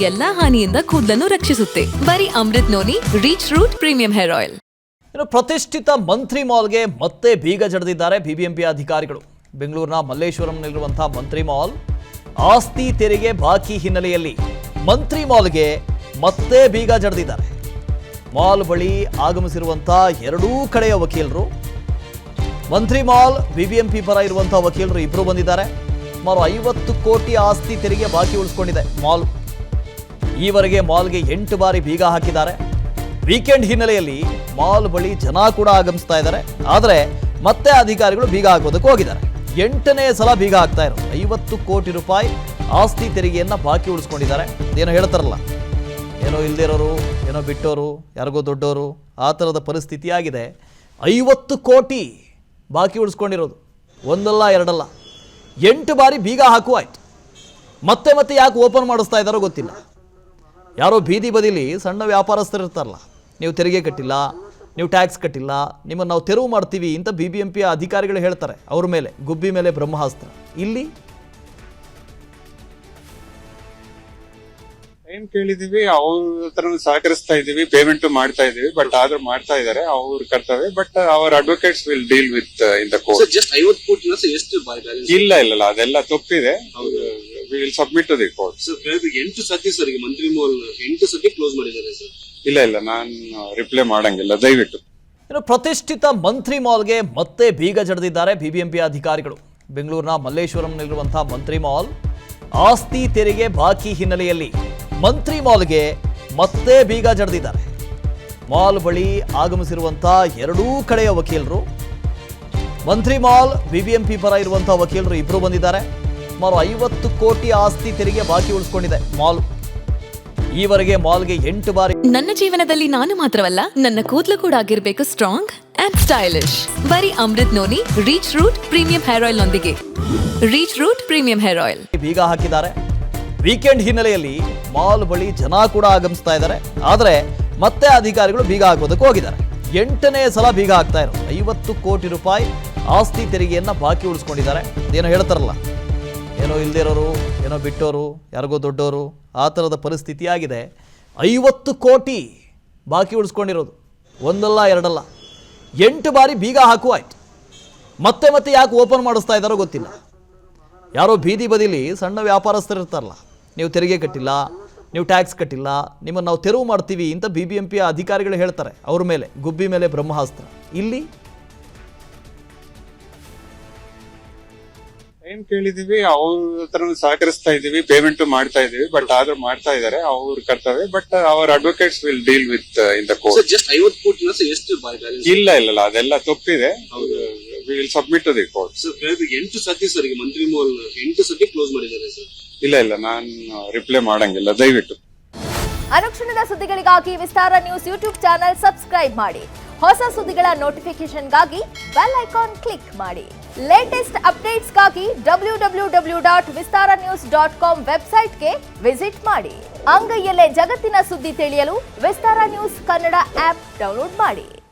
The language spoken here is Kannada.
ಎಲ್ಲಾ ಹಾನಿಯಿಂದ ಕೂದಲನ್ನು ರಕ್ಷಿಸುತ್ತೆ. ಬರೀ Amrut noni reach root premium hair oil. ಪ್ರತಿಷ್ಠಿತ ಮಂತ್ರಿ ಮಾಲ್ಗೆ ಮತ್ತೆ ಬೀಗ ಜಡಿದಿದ್ದಾರೆ ಬಿಬಿಎಂಪಿ ಅಧಿಕಾರಿಗಳು. ಬೆಂಗಳೂರಿನ ಮಲ್ಲೇಶ್ವರಂನಲ್ಲಿರುವಂತಹ ಮಂತ್ರಿ ಮಾಲ್ ಆಸ್ತಿ ತೆರಿಗೆ ಬಾಕಿ ಹಿನ್ನೆಲೆಯಲ್ಲಿ ಮಂತ್ರಿ ಮಾಲ್ಗೆ ಮತ್ತೆ ಬೀಗ ಜಡಿದಿದ್ದಾರೆ. ಮಾಲ್ ಬಳಿ ಆಗಮಿಸಿರುವಂತಹ ಎರಡೂ ಕಡೆಯ ವಕೀಲರು, ಮಂತ್ರಿ ಮಾಲ್ ಬಿಬಿಎಂಪಿ ಪರ ಇರುವಂತಹ ವಕೀಲರು ಇಬ್ಬರು ಬಂದಿದ್ದಾರೆ. ಸುಮಾರು 50 ಕೋಟಿ ಆಸ್ತಿ ತೆರಿಗೆ ಬಾಕಿ ಉಳಿಸ್ಕೊಂಡಿದೆ ಮಾಲ್. ಈವರೆಗೆ ಮಾಲ್ಗೆ 8 ಬಾರಿ ಬೀಗ ಹಾಕಿದ್ದಾರೆ. ವೀಕೆಂಡ್ ಹಿನ್ನೆಲೆಯಲ್ಲಿ ಮಾಲ್ ಬಳಿ ಜನ ಕೂಡ ಆಗಮಿಸ್ತಾ ಇದ್ದಾರೆ. ಆದರೆ ಮತ್ತೆ ಅಧಿಕಾರಿಗಳು ಬೀಗ ಹಾಕೋದಕ್ಕೆ ಹೋಗಿದ್ದಾರೆ. 8ನೇ ಸಲ ಬೀಗ ಹಾಕ್ತಾ ಇರೋದು. 50 ಕೋಟಿ ರೂಪಾಯಿ ಆಸ್ತಿ ತೆರಿಗೆಯನ್ನ ಬಾಕಿ ಉಳಿಸ್ಕೊಂಡಿದ್ದಾರೆ. ಏನೋ ಹೇಳ್ತಾರಲ್ಲ, ಏನೋ ಇಲ್ದಿರೋರು, ಏನೋ ಬಿಟ್ಟೋರು, ಯಾರಿಗೋ ದೊಡ್ಡವರು, ಆ ಥರದ ಪರಿಸ್ಥಿತಿ ಆಗಿದೆ. 50 ಕೋಟಿ ಬಾಕಿ ಉಳಿಸ್ಕೊಂಡಿರೋದು, ಒಂದಲ್ಲ ಎರಡಲ್ಲ, 8 ಬಾರಿ ಬೀಗ ಹಾಕುವಾಯ್ತು. ಮತ್ತೆ ಮತ್ತೆ ಯಾಕೆ ಓಪನ್ ಮಾಡಿಸ್ತಾ ಇದ್ದಾರೋ ಗೊತ್ತಿಲ್ಲ. ಯಾರೋ ಬೀದಿ ಬದಿಲಿ ಸಣ್ಣ ವ್ಯಾಪಾರಸ್ಥರು ಇರ್ತಾರಲ್ಲ, ನೀವು ತೆರಿಗೆ ಕಟ್ಟಿಲ್ಲ, ನೀವು ಟ್ಯಾಕ್ಸ್ ಕಟ್ಟಿಲ್ಲ, ನಿಮ್ಮನ್ನು ನಾವು ತೆರವು ಮಾಡ್ತೀವಿ ಅಂತ ಬಿಬಿಎಂಪಿಯ ಅಧಿಕಾರಿಗಳು ಹೇಳ್ತಾರೆ. ಅವ್ರ ಮೇಲೆ ಗುಬ್ಬಿ ಮೇಲೆ ಬ್ರಹ್ಮಾಸ್ತ್ರ. ಇಲ್ಲಿ ಏನ್ ಕೇಳಿದೀವಿ, ಅವ್ರ ಹತ್ರ ಸಹಕರಿಸ್ತಾ ಇದೀವಿ, ಪೇಮೆಂಟ್ ಮಾಡ್ತಾ ಇದೀವಿ. ಬಟ್ ಆದ್ರೂ ಮಾಡ್ತಾ ಇದಾರೆ ಅವ್ರ ಕರ್ತವ್ಯ. But our advocates will deal with in the court. Just 50 ಕೋಟಿ ಎಷ್ಟು ಇಲ್ಲ ಅದೆಲ್ಲ ತಪ್ಪಿದೆ. We will submit to the court. Sir 8 ಸತಿ ಸರ್ ಮಂತ್ರಿ ಮಾಲ್ 8 ಸತಿ ಕ್ಲೋಸ್ ಮಾಡಿದ್ದಾರೆ ಸರ್. ಇಲ್ಲ ನಾನು ರಿಪ್ಲೈ ಮಾಡಂಗಿಲ್ಲ, ದಯವಿಟ್ಟು. ಪ್ರತಿಷ್ಠಿತ ಮಂತ್ರಿ ಮಾಲ್ಗೆ ಮತ್ತೆ ಬೀಗ ಜಡಿದಿದ್ದಾರೆ ಬಿಬಿಎಂಪಿ ಅಧಿಕಾರಿಗಳು. ಬೆಂಗಳೂರಿನ ಮಲ್ಲೇಶ್ವರಂನಲ್ಲಿರುವಂತಹ ಮಂತ್ರಿ ಮಾಲ್ ಆಸ್ತಿ ತೆರಿಗೆ ಬಾಕಿ ಹಿನ್ನೆಲೆಯಲ್ಲಿ ಮಂತ್ರಿ ಮಾಲ್ಗೆ ಮತ್ತೆ ಬೀಗ ಜಡಿದಿದ್ದಾರೆ. ಮಾಲ್ ಬಳಿ ಆಗಮಿಸಿರುವಂತಹ ಎರಡೂ ಕಡೆಯ ವಕೀಲರು, ಮಂತ್ರಿ ಮಾಲ್ ಬಿಬಿಎಂಪಿ ಪರ ಇರುವಂತಹ ವಕೀಲರು ಇಬ್ಬರು ಬಂದಿದ್ದಾರೆ. ಸುಮಾರು 50 ಕೋಟಿ ಆಸ್ತಿ ತೆರಿಗೆ ಬಾಕಿ ಉಳಿಸ್ಕೊಂಡಿದೆ ಮಾಲ್. ಈವರೆಗೆ ಮಾಲ್ಗೆ 8 ಬಾರಿ. ನನ್ನ ಜೀವನದಲ್ಲಿ ನಾನು ಮಾತ್ರವಲ್ಲ, ನನ್ನ ಕೂದಲು ಕೂಡ ಆಗಿರ್ಬೇಕು ಸ್ಟ್ರಾಂಗ್ ಅಂಡ್ ಸ್ಟೈಲಿಶ್. ಬರೀ Amrut noni reach root premium hair oil ನೊಂದಿಗೆ. Reach root premium hair oil ಬೀಗ ಹಾಕಿದ್ದಾರೆ. ವೀಕೆಂಡ್ ಹಿನ್ನೆಲೆಯಲ್ಲಿ ಮಾಲ್ ಬಳಿ ಜನ ಕೂಡ ಆಗಮಿಸ್ತಾ ಇದ್ದಾರೆ. ಆದರೆ ಮತ್ತೆ ಅಧಿಕಾರಿಗಳು ಬೀಗ ಹಾಕೋದಕ್ಕೆ ಹೋಗಿದ್ದಾರೆ. 8ನೇ ಸಲ ಬೀಗ ಹಾಕ್ತಾ ಇರೋದು. 50 ಕೋಟಿ ರೂಪಾಯಿ ಆಸ್ತಿ ತೆರಿಗೆಯನ್ನ ಬಾಕಿ ಉಳಿಸ್ಕೊಂಡಿದ್ದಾರೆ. ಏನೋ ಹೇಳ್ತಾರಲ್ಲ, ಏನೋ ಇಲ್ದಿರೋರು, ಏನೋ ಬಿಟ್ಟೋರು, ಯಾರಿಗೋ ದೊಡ್ಡವರು, ಆ ಥರದ ಪರಿಸ್ಥಿತಿ ಆಗಿದೆ. 50 ಕೋಟಿ ಬಾಕಿ ಉಳಿಸ್ಕೊಂಡಿರೋದು, ಒಂದಲ್ಲ ಎರಡಲ್ಲ, 8 ಬಾರಿ ಬೀಗ ಹಾಕುವಾಯ್ತು. ಮತ್ತೆ ಮತ್ತೆ ಯಾಕೆ ಓಪನ್ ಮಾಡಿಸ್ತಾ ಇದ್ದಾರೋ ಗೊತ್ತಿಲ್ಲ. ಯಾರೋ ಬೀದಿ ಬದಿಲಿ ಸಣ್ಣ ವ್ಯಾಪಾರಸ್ಥರು ಇರ್ತಾರಲ್ಲ, ನೀವು ತೆರಿಗೆ ಕಟ್ಟಿಲ್ಲ, ನೀವು ಟ್ಯಾಕ್ಸ್ ಕಟ್ಟಿಲ್ಲ, ನಿಮ್ಮನ್ನು ನಾವು ತೆರವು ಮಾಡ್ತೀವಿ ಅಂತ ಬಿಬಿಎಂಪಿಯ ಅಧಿಕಾರಿಗಳು ಹೇಳ್ತಾರೆ. ಅವ್ರ ಮೇಲೆ ಗುಬ್ಬಿ ಮೇಲೆ ಬ್ರಹ್ಮಾಸ್ತ್ರ. ಇಲ್ಲಿ ಏನ್ ಕೇಳಿದೀವಿ, ಅವ್ರ ಹತ್ರ ಸಹಕರಿಸ್ತಾ ಇದೀವಿ, ಪೇಮೆಂಟ್ ಮಾಡ್ತಾ ಇದೀವಿ. ಬಟ್ ಆದ್ರೂ ಮಾಡ್ತಾ ಇದಾರೆ ಅವ್ರ ಕರ್ತವ್ಯ. But our advocates will deal with in the court. Sir just 50 ಕೋಟಿ ಎಷ್ಟು ಇಲ್ಲ ಅದೆಲ್ಲ ತಪ್ಪಿದೆ. We will submit to the court. Sir 8 ಸತಿ ಸರ್ ಮಂತ್ರಿ ಮಾಲ್ 8 ಸತಿ ಕ್ಲೋಸ್ ಮಾಡಿದ್ದಾರೆ ಸರ್. ಇಲ್ಲ ನಾನು ರಿಪ್ಲೈ ಮಾಡಂಗಿಲ್ಲ, ದಯವಿಟ್ಟು. ಅನುಕ್ಷಣದ ಸುದ್ದಿಗಳಿಗಾಗಿ ವಿಸ್ತಾರ ನ್ಯೂಸ್ ಯೂಟ್ಯೂಬ್ ಚಾನೆಲ್ ಸಬ್ಸ್ಕ್ರೈಬ್ ಮಾಡಿ. ಹೊಸ ಸುದ್ದಿಗಳ ನೋಟಿಫಿಕೇಶನ್ಗಾಗಿ ಬೆಲ್ ಐಕಾನ್ ಕ್ಲಿಕ್ ಮಾಡಿ. ಲೇಟೆಸ್ಟ್ ಅಪ್ಡೇಟ್ಸ್ಗಾಗಿ www.vistaranews.com ವೆಬ್ಸೈಟ್ಗೆ ವಿಸಿಟ್ ಮಾಡಿ. ಅಂಗೈಯಲ್ಲೇ ಜಗತ್ತಿನ ಸುದ್ದಿ ತಿಳಿಯಲು ವಿಸ್ತಾರ ನ್ಯೂಸ್ ಕನ್ನಡ ಆಪ್ ಡೌನ್ಲೋಡ್ ಮಾಡಿ.